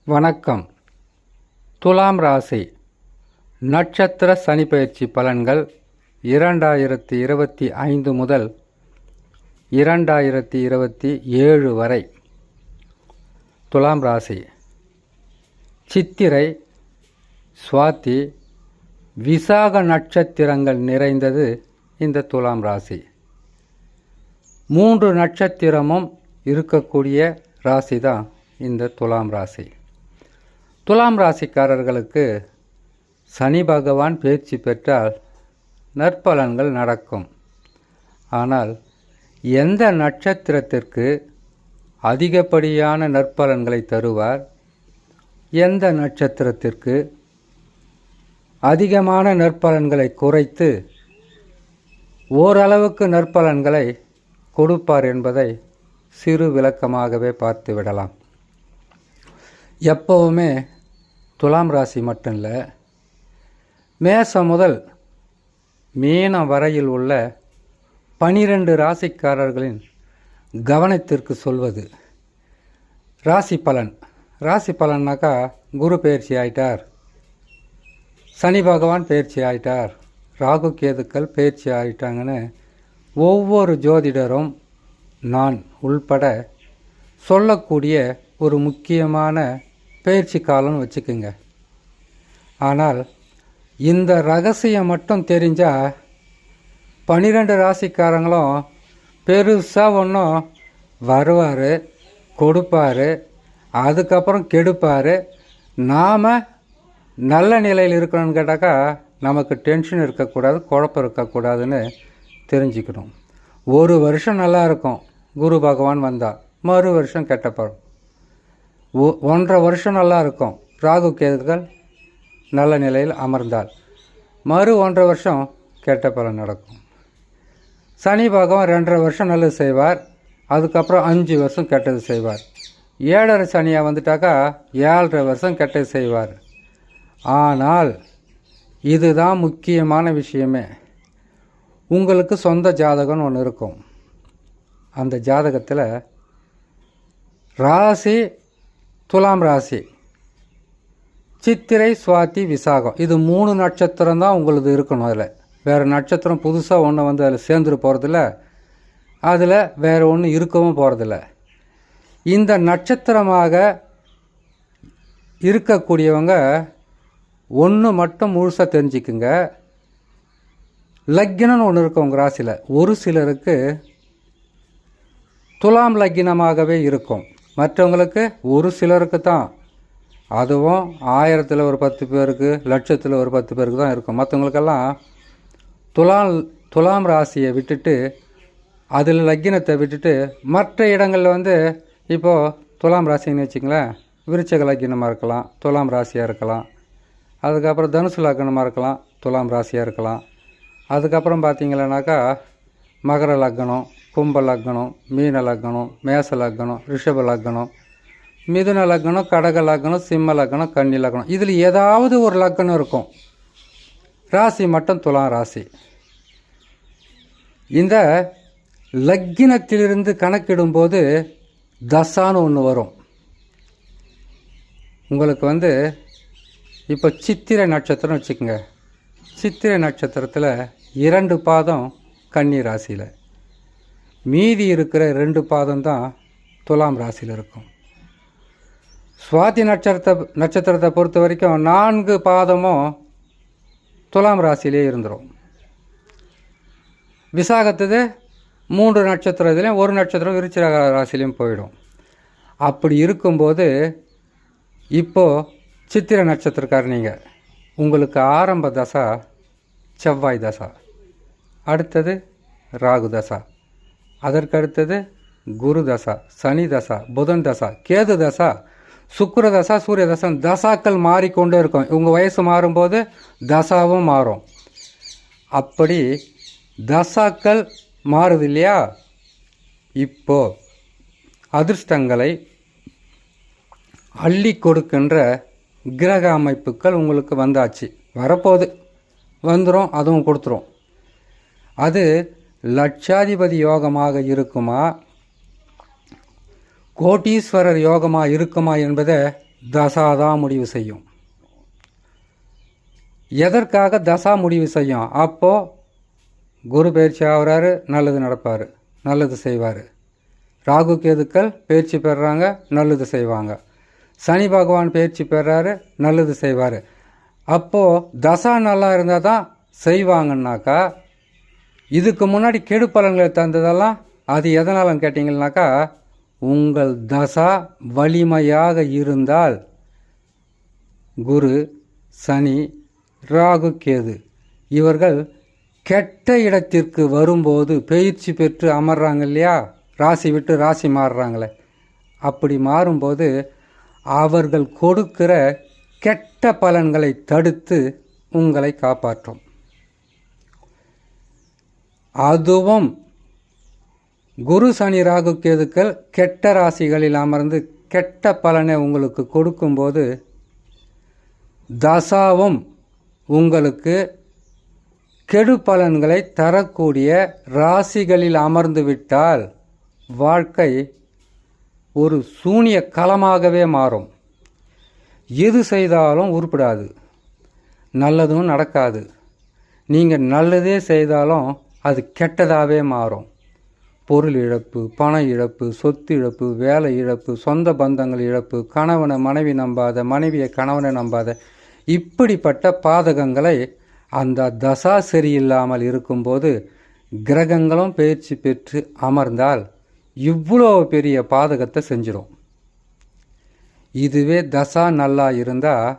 வணக்கம். துலாம் ராசி நட்சத்திர சனிப்பெயர்ச்சி பலன்கள் 2025 முதல் 2027 வரை. துலாம் ராசி சித்திரை, சுவாதி, விசாக நட்சத்திரங்கள் நிறைந்தது இந்த துலாம் ராசி. 3 நட்சத்திரமும் இருக்கக்கூடிய ராசி தான் இந்த துலாம் ராசி. துலாம் ராசிக்காரர்களுக்கு சனி பகவான் பேச்சு பெற்றால் நற்பலன்கள் நடக்கும். ஆனால் எந்த நட்சத்திரத்திற்கு அதிகப்படியான நற்பலன்களை தருவார், எந்த நட்சத்திரத்திற்கு அதிகமான நற்பலன்களை குறைத்து ஓரளவுக்கு நற்பலன்களை கொடுப்பார் என்பதை சிறு விளக்கமாகவே பார்த்து விடலாம். எப்போவுமே துலாம் ராசி மட்டும் இல்லை, மேசம் முதல் மீனம் வரையில் உள்ள 12 ராசிக்காரர்களின் கவனத்திற்கு சொல்வது ராசி பலன். ராசி பலன்னாக்கா குரு பயிற்சி ஆயிட்டார், சனி பகவான் பயிற்சி ஆயிட்டார், ராகு கேதுக்கள் பயிற்சி ஆயிட்டாங்கன்னு ஒவ்வொரு ஜோதிடரும் நான் உள்பட சொல்லக்கூடிய ஒரு முக்கியமான பயிற்சி காலம்னு வச்சுக்கோங்க. ஆனால் இந்த ரகசியம் மட்டும் தெரிஞ்சால் 12 ராசிக்காரங்களும் பெருசாக ஒன்றும் வருவார், கொடுப்பார், அதுக்கப்புறம் கெடுப்பார். நாம் நல்ல நிலையில் இருக்கணும்னு கேட்டாக்கா நமக்கு டென்ஷன் இருக்கக்கூடாது, குழப்பம் இருக்கக்கூடாதுன்னு தெரிஞ்சுக்கணும். ஒரு வருஷம் நல்லா இருக்கும் குரு பகவான் வந்தால், மறு வருஷம் கெட்டப்படும். 1.5 வருஷம் நல்லா இருக்கும் ராகு கேதுக்கள் நல்ல நிலையில் அமர்ந்தால், மறு 1.5 வருஷம் கெட்ட பலன் நடக்கும். சனி பகவான் 2.5 வருஷம் நல்லது செய்வார், அதுக்கப்புறம் 5 வருஷம் கெட்டது செய்வார். 7.5 சனியாக வந்துட்டாக்கா 7.5 வருஷம் கெட்டது செய்வார். ஆனால் இதுதான் முக்கியமான விஷயமே. உங்களுக்கு சொந்த ஜாதகம்னு ஒன்று இருக்கும். அந்த ஜாதகத்தில் ராசி துலாம் ராசி, சித்திரை, சுவாதி, விசாகம், இது 3 நட்சத்திரம் தான் உங்களுக்கு இருக்கணும். அதில் வேறு நட்சத்திரம் புதுசாக ஒன்று வந்து அதில் சேர்ந்துட்டு போகிறதில்ல, அதில் வேறு ஒன்று இருக்கவும் போகிறதில்ல. இந்த நட்சத்திரமாக இருக்கக்கூடியவங்க ஒன்று மட்டும் முழுசாக தெரிஞ்சுக்குங்க. லக்கினம்னு ஒன்று இருக்கும் உங்கள் ராசியில். ஒரு சிலருக்கு துலாம் லக்கினமாகவே இருக்கும், மற்றவங்களுக்கு ஒரு சிலருக்கு தான், அதுவும் 1000ல் ஒரு 10 பேருக்கு, லட்சத்தில் ஒரு 10 பேருக்கு தான் இருக்கும். மற்றவங்களுக்கெல்லாம் துலாம் ராசியை விட்டுட்டு, அதில் லக்கினத்தை விட்டுட்டு மற்ற இடங்களில் வந்து இப்போது துலாம் ராசின்னு வச்சிங்களேன், விருச்சக லக்கினமாக இருக்கலாம், துலாம் ராசியாக இருக்கலாம். அதுக்கப்புறம் தனுசு லக்னமாக இருக்கலாம், துலாம் ராசியாக இருக்கலாம். அதுக்கப்புறம் பார்த்திங்களனாக்கா மகர லக்னம், கும்ப லக்னம், மீன லக்னம், மேச லக்னம், ரிஷப லக்னம், மிதுன லக்னம், கடக லக்னம், சிம்ம லக்னம், கன்னி லக்னம், இதில் ஏதாவது ஒரு லக்னம் இருக்கும். ராசி மட்டும் துலாம் ராசி. இந்த லக்கினத்திலிருந்து கணக்கிடும்போது தசான்னு ஒன்று வரும். உங்களுக்கு வந்து இப்போ சித்திரை நட்சத்திரம் வச்சுக்கோங்க. சித்திரை நட்சத்திரத்தில் 2 பாதம் கன்னி ராசியில், மீதி இருக்கிற 2 பாதம் தான் துலாம் ராசியில் இருக்கும். சுவாதி நட்சத்திரத்தை பொறுத்த வரைக்கும் 4 பாதமும் துலாம் ராசியிலே இருந்துடும். விசாகத்துக்கு 3 நட்சத்திரத்துலேயும் 1 நட்சத்திரம் விருச்சிக ராசிலையும் போயிடும். அப்படி இருக்கும்போது இப்போது சித்திரை நட்சத்திரக்காரர் நீங்கள், உங்களுக்கு ஆரம்ப தசா செவ்வாய் தசா, அடுத்தது ராகு தசா, அதற்கடுத்தது குரு தசா, சனி தசா, புதன் தசா, கேது தசா, சுக்கிர தசா, சூரிய தசா. தசாக்கள் மாறிக்கொண்டே இருக்கும். உங்கள் வயசு மாறும்போது தசாவும் மாறும். அப்படி தசாக்கள் மாறுது இல்லையா? இப்போது அதிர்ஷ்டங்களை அள்ளி கொடுக்கின்ற கிரக அமைப்புகள் உங்களுக்கு வந்தாச்சு, வரப்போகுது, வந்துடும், அதுவும் கொடுத்துரும். அது லட்சாதிபதி யோகமாக இருக்குமா, கோட்டீஸ்வரர் யோகமாக இருக்குமா என்பதை தசா தான் முடிவு செய்யும். எதற்காக தசா முடிவு செய்யும்? அப்போது குரு பயிற்சி ஆகிறாரு, நல்லது நடப்பார், நல்லது செய்வார். ராகு கேதுக்கள் பயிற்சி பெறுறாங்க, நல்லது செய்வாங்க. சனி பகவான் பயிற்சி பெறாரு, நல்லது செய்வார். அப்போது தசா நல்லா இருந்தால் தான் செய்வாங்கன்னாக்கா, இதுக்கு முன்னாடி கெடு பலன்களை தந்ததெல்லாம் அது எதனாலும் கேட்டிங்கன்னாக்கா, உங்கள் தசா வலிமையாக இருந்தால் குரு, சனி, ராகு, கேது இவர்கள் கெட்ட இடத்திற்கு வரும்போது பயிற்சி பெற்று அமர்றாங்க இல்லையா, ராசி விட்டு ராசி மாறுறாங்களே, அப்படி மாறும்போது அவர்கள் கொடுக்கிற கெட்ட பலன்களை தடுத்து உங்களை காப்பாற்றும். அதுவும் குரு, சனி, ராகு, கேதுக்கள் கெட்ட ராசிகளில் அமர்ந்து கெட்ட பலனை உங்களுக்கு கொடுக்கும்போது தசாவும் உங்களுக்கு கெடு பலன்களை தரக்கூடிய ராசிகளில் அமர்ந்து விட்டால் வாழ்க்கை ஒரு சூனிய களமாகவே மாறும். எது செய்தாலும் உருப்படாது, நல்லதும் நடக்காது. நீங்கள் நல்லதே செய்தாலும் அது கெட்டதாகவே மாறும். பொருள் இழப்பு, பண இழப்பு, சொத்து இழப்பு, வேலை இழப்பு, சொந்த பந்தங்கள் இழப்பு, கணவனை மனைவி நம்பாத, மனைவியை கணவனை நம்பாத, இப்படிப்பட்ட பாதகங்களை அந்த தசா சரியில்லாமல் இருக்கும்போது கிரகங்களும் பயிற்சி பெற்று அமர்ந்தால் இவ்வளோ பெரிய பாதகத்தை செஞ்சிடும். இதுவே தசா நல்லா இருந்தால்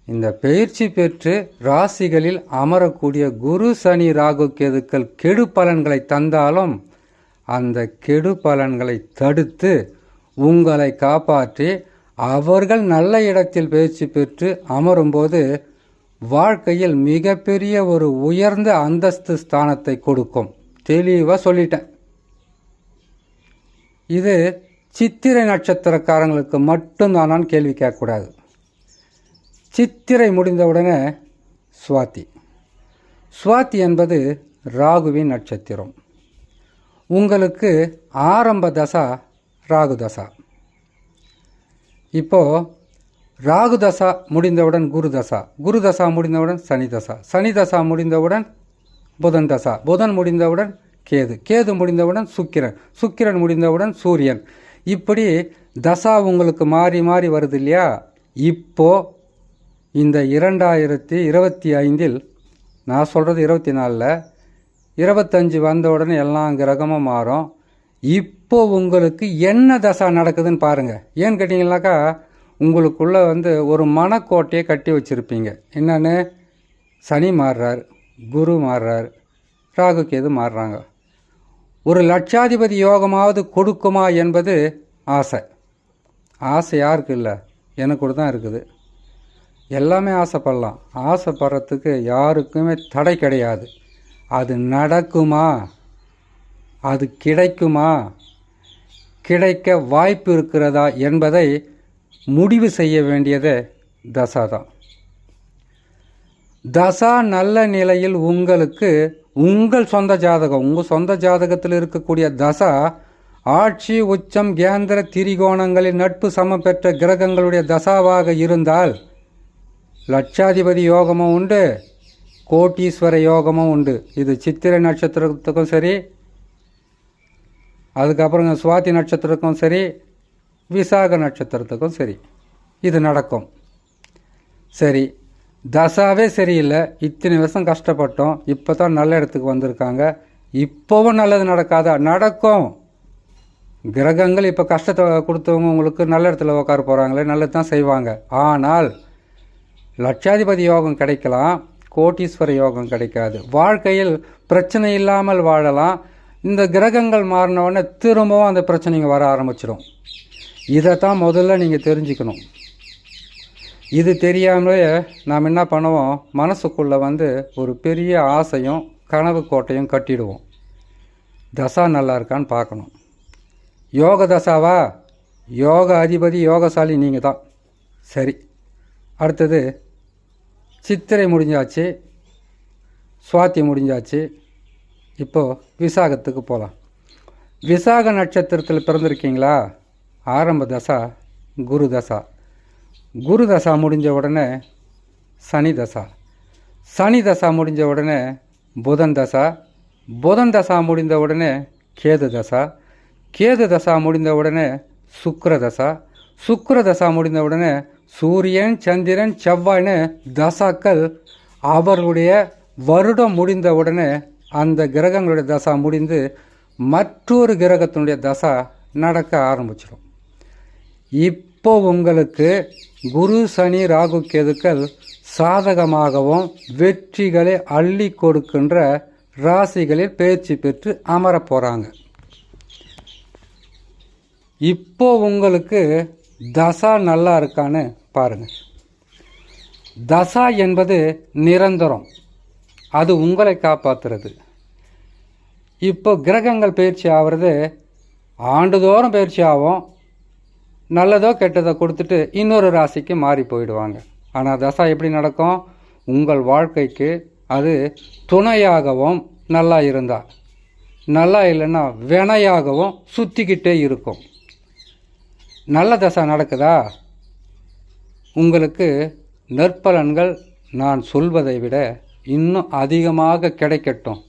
இந்த பயிற்சி பெற்று ராசிகளில் அமரக்கூடிய குரு, சனி, ராகு, கேதுக்கள் கெடு பலன்களை தந்தாலும் அந்த கெடு பலன்களை தடுத்து உங்களை காப்பாற்றி அவர்கள் நல்ல இடத்தில் பயிற்சி பெற்று அமரும்போது வாழ்க்கையில் மிகப்பெரிய ஒரு உயர்ந்த அந்தஸ்து ஸ்தானத்தை கொடுக்கும். தெளிவாக சொல்லிட்டேன். இது சித்திரை நட்சத்திரக்காரங்களுக்கு மட்டும்தானான்னு கேள்வி கேட்கக்கூடாது. சித்திரை முடிந்தவுடனே சுவாதி. சுவாதி என்பது ராகுவின் நட்சத்திரம். உங்களுக்கு ஆரம்ப தசா ராகு தசா. இப்போது ராகு தசா முடிந்தவுடன் குரு தசா, குரு தசா முடிந்தவுடன் சனி தசா, சனி தசா முடிந்தவுடன் புதன் தசா, புதன் முடிந்தவுடன் கேது, கேது முடிந்தவுடன் சுக்கிரன், சுக்கிரன் முடிந்தவுடன் சூரியன். இப்படி தசா உங்களுக்கு மாறி மாறி வருது இல்லையா. இப்போது இந்த 2025 நான் சொல்கிறது 24, 25 வந்த உடனே எல்லா கிரகமும் மாறும். இப்போ உங்களுக்கு என்ன தசா நடக்குதுன்னு பாருங்கள். ஏன்னு கேட்டிங்கனாக்கா, உங்களுக்குள்ளே ஒரு மனக்கோட்டையை கட்டி வச்சுருப்பீங்க. என்னென்னு, சனி மாறுறார், குரு மாறுறார், ராகு கேது மாறுறாங்க. ஒரு லட்சாதிபதி யோகமாவது கொடுக்குமா என்பது ஆசை. ஆசை யாருக்கு இல்லை? எனக்கு கூட தான் இருக்குது. எல்லாமே ஆசைப்படலாம். ஆசைப்படுறதுக்கு யாருக்குமே தடை கிடையாது. அது நடக்குமா, அது கிடைக்குமா, கிடைக்க வாய்ப்பு இருக்கிறதா என்பதை முடிவு செய்ய வேண்டியது தசா தான். தசா நல்ல நிலையில் உங்களுக்கு உங்கள் சொந்த ஜாதகம், உங்கள் சொந்த ஜாதகத்தில் இருக்கக்கூடிய தசா ஆட்சி, உச்சம், கேந்திர, திரிகோணங்களில் நட்பு சமம் பெற்ற கிரகங்களுடைய தசாவாக இருந்தால் லட்சாதிபதி யோகமும் உண்டு, கோட்டீஸ்வர யோகமும் உண்டு. இது சித்திரை நட்சத்திரத்துக்கும் சரி, அதுக்கப்புறம் சுவாதி நட்சத்திரத்துக்கும் சரி, விசாக நட்சத்திரத்துக்கும் சரி, இது நடக்கும். சரி, தசாவே சரியில்லை, இத்தனை வருஷம் கஷ்டப்பட்டோம், இப்போ தான் நல்ல இடத்துக்கு வந்திருக்காங்க, இப்போவும் நல்லது நடக்காதா? நடக்கும். கிரகங்கள் இப்போ கஷ்டத்தை கொடுத்தவங்க உங்களுக்கு நல்ல இடத்துல உட்கார போகிறாங்களே, நல்லது தான் செய்வாங்க. ஆனால் லட்சாதிபதி யோகம் கிடைக்கலாம், கோட்டீஸ்வர யோகம் கிடைக்காது. வாழ்க்கையில் பிரச்சனை இல்லாமல் வாழலாம். இந்த கிரகங்கள் மாறினோடனே திரும்பவும் அந்த பிரச்சனைங்க வர ஆரம்பிச்சிடும். இதைத்தான் முதல்ல நீங்கள் தெரிஞ்சுக்கணும். இது தெரியாமலே நாம் என்ன பண்ணுவோம், மனசுக்குள்ளே ஒரு பெரிய ஆசையும் கனவு கோட்டையும் கட்டிடுவோம். தசா நல்லா இருக்கான்னு பார்க்கணும். யோக தசாவா? யோக அதிபதி யோகசாலி நீங்கள் தான். சரி, அடுத்தது சித்திரை முடிஞ்சாச்சு, சுவாதி முடிஞ்சாச்சு. இப்போது விசாகத்துக்கு போகலாம். விசாக நட்சத்திரத்தில் பிறந்திருக்கீங்களா? ஆரம்ப தசா குரு தசா. குரு தசா முடிஞ்ச உடனே சனி தசா, சனி தசா முடிஞ்ச உடனே புதன் தசா, புதன் தசா முடிந்த உடனே கேது தசா, கேது தசா முடிந்த உடனே சுக்கிர தசா, சுக்கிர தசா முடிந்த உடனே சூரியன் சந்திரன் செவ்வாய்னு தசாக்கள் அவர்களுடைய வருடம் முடிந்த உடனே அந்த கிரகங்களுடைய தசா முடிந்து மற்றொரு கிரகத்தினுடைய தசா நடக்க ஆரம்பிச்சிடும். இப்போ உங்களுக்கு குரு சனி ராகு கேதுக்கள் சாதகமாகவும் வெற்றிகளை அள்ளி கொடுக்கின்ற ராசிகளில் பயிற்சி பெற்று அமர போகிறாங்க. இப்போ உங்களுக்கு தசா நல்லா இருக்கான்னு பாருங்கள். தசா என்பது நிரந்தரம், அது உங்களை காப்பாற்றுறது. இப்போ கிரகங்கள் பயிற்சி ஆகிறது ஆண்டுதோறும் பயிற்சி ஆகும். நல்லதோ கெட்டதோ கொடுத்துட்டு இன்னொரு ராசிக்கு மாறி போயிடுவாங்க. ஆனால் தசா எப்படி நடக்கும்? உங்கள் வாழ்க்கைக்கு அது துணையாகவும் நல்லா இருந்தால், நல்லா இல்லைன்னா வினையாகவும் சுற்றிக்கிட்டே இருக்கும். நல்ல தசா நடக்குதா, உங்களுக்கு நற்பலன்கள் நான் சொல்வதை விட இன்னும் அதிகமாக கிடைக்கட்டும்.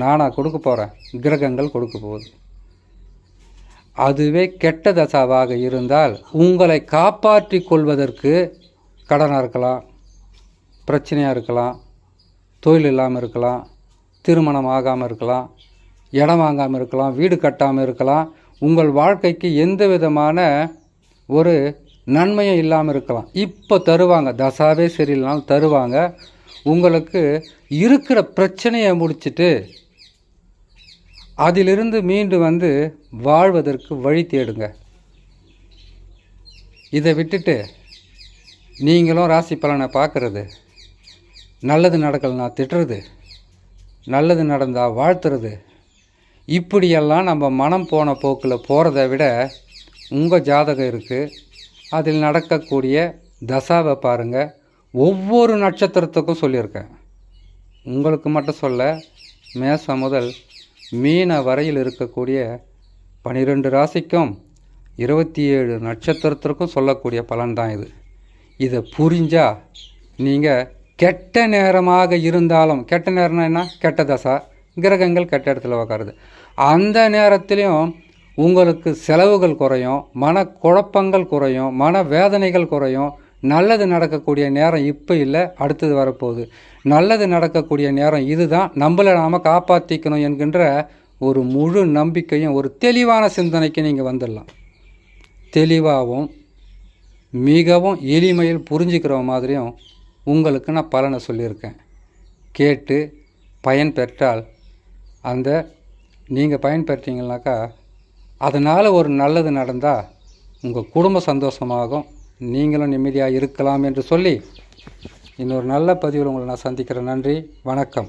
நானாக கொடுக்க போகிறேன், கிரகங்கள் கொடுக்க போகுது. அதுவே கெட்ட தசாவாக இருந்தால் உங்களை காப்பாற்றி கொள்வதற்கு கடனாக இருக்கலாம், பிரச்சனையாக இருக்கலாம், தொழில் இல்லாமல் இருக்கலாம், திருமணம் ஆகாமல் இருக்கலாம், இடம் வாங்காமல் இருக்கலாம், வீடு கட்டாமல் இருக்கலாம், உங்கள் வாழ்க்கைக்கு எந்த விதமான ஒரு நன்மையும் இல்லாமல் இருக்கலாம். இப்போ தருவாங்க, தசாவே சரியில்லைனாலும் தருவாங்க. உங்களுக்கு இருக்கிற பிரச்சனையை முடிச்சுட்டு அதிலிருந்து மீண்டு வாழ்வதற்கு வழி தேடுங்க. இதை விட்டுட்டு நீங்களும் ராசி பலனை பார்க்குறது, நல்லது நடக்கலைன்னா திட்டுறது, நல்லது நடந்தால் வாழ்த்துறது, இப்படியெல்லாம் நம்ம மனம் போன போக்கில் போகிறத விட உங்கள் ஜாதகம் இருக்குது, அதில் நடக்கக்கூடிய தசாவை பாருங்கள். ஒவ்வொரு நட்சத்திரத்துக்கும் சொல்லியிருக்கேன், உங்களுக்கு மட்டும் சொல்ல, மேசம் முதல் மீன வரையில் இருக்கக்கூடிய 12 ராசிக்கும் 27 நட்சத்திரத்திற்கும் சொல்லக்கூடிய பலன் தான் இது. இதை புரிஞ்சால் நீங்கள் கெட்ட நேரமாக இருந்தாலும், கெட்ட நேரம்னா என்ன? கெட்ட தசா, கிரகங்கள் கெட்ட இடத்துல உக்காருது, அந்த நேரத்திலையும் உங்களுக்கு செலவுகள் குறையும், மனக்குழப்பங்கள் குறையும், மன வேதனைகள் குறையும். நல்லது நடக்கக்கூடிய நேரம் இப்போ இல்லை, அடுத்தது வரப்போகுது. நல்லது நடக்கக்கூடிய நேரம் இதுதான், நம்மளை நாம் காப்பாற்றிக்கணும் என்கின்ற ஒரு முழு நம்பிக்கையும் ஒரு தெளிவான சிந்தனைக்கு நீங்கள் வந்துடலாம். தெளிவாகவும் மிகவும் எளிமையில் புரிஞ்சுக்கிற மாதிரியும் உங்களுக்கு நான் பலனை சொல்லியிருக்கேன். கேட்டு பயன் பெற்றால், அந்த நீங்கள் பயன் பெற்றீங்கன்னாக்கா அதனால் ஒரு நல்லது நடந்தால் உங்கள் குடும்ப சந்தோஷமாகும், நீங்களும் நிம்மதியாக இருக்கலாம் என்று சொல்லி இன்னொரு நல்ல பதிவில் உங்களை நான் சந்திக்கிறேன். நன்றி, வணக்கம்.